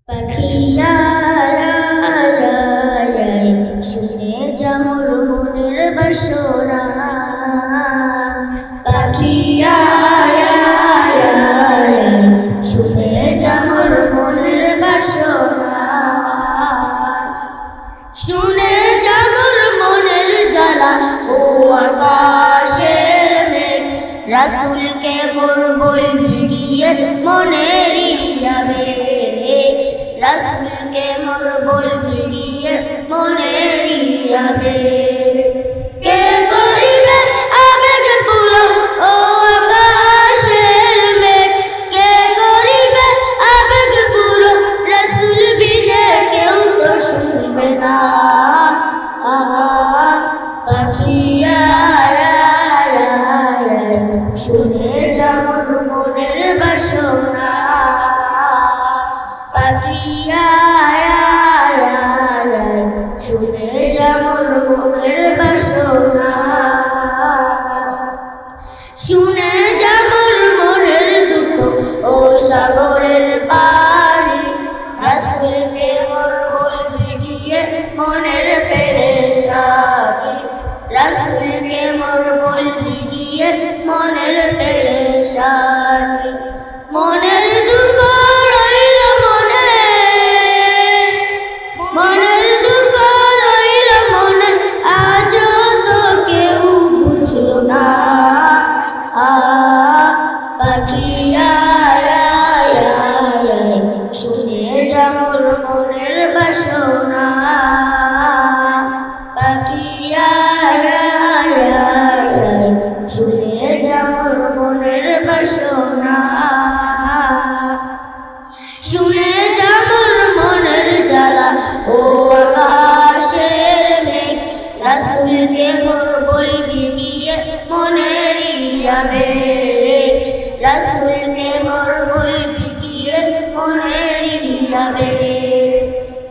পাখিয়া শুনে যামর মনের বাসনা, পাখিয়া শুনে যামর মনের বাসনা, শুনে যামর মনের জ্বালা ও আকাশের মেঘ, রাসূলকে মোর বলবি গিয়ে মনেরই আবেগ, রাসূলকে মোর বলবি গিয়ে মনেরই আবেগ। কে করিবে আবেগ পুরো ও আকাশের মেঘ, কে করিবে আবেগ পুরো, রাসূল বিনে কেউ তো শুনবে না। পাখিয়া শুনে যামর মনের বাসনা, পাখিয়া শুনে যামর মনের বাসনা, শুনে যামর মনের দুঃখ ও সাগরের পানি, রাসূলকে মোর বলবি গিয়ে মনের পেরেশানি, রাসূলকে মোর বলবি গিয়ে মনের পেরেশানি। মনের দুঃখ রইল মনে, মনের দুঃখ রইল মনে, আজও তো কেউ বুঝল না। পাখিয়া শুনে যামর মনের বাসনা, পাখিয়া শুনে যামর মনের বাসনা, শুনে যামর মনের জ্বালা ও আকাশের মেঘ, রাসূলকে মোর বলবি গিয়ে মনেরই আবেগ, রাসূলকে মোর বলবি গিয়ে মনেরই আবেগ।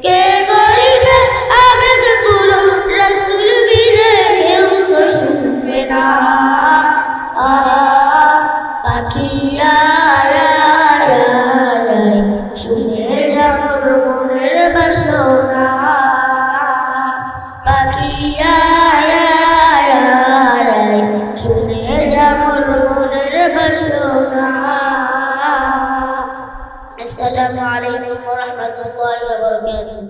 কে করিবে আবেগ পুরো, রাসূল বিনে কেউ তো শুনবে না। পাখিয়া শুনে যামর মনের বাসনা, পাখিয়া শুনে যামর মনের বাসনা। আসসালামু আলাইকুম ওয়া রাহমাতুল্লাহি ওয়া বারাকাতুহু।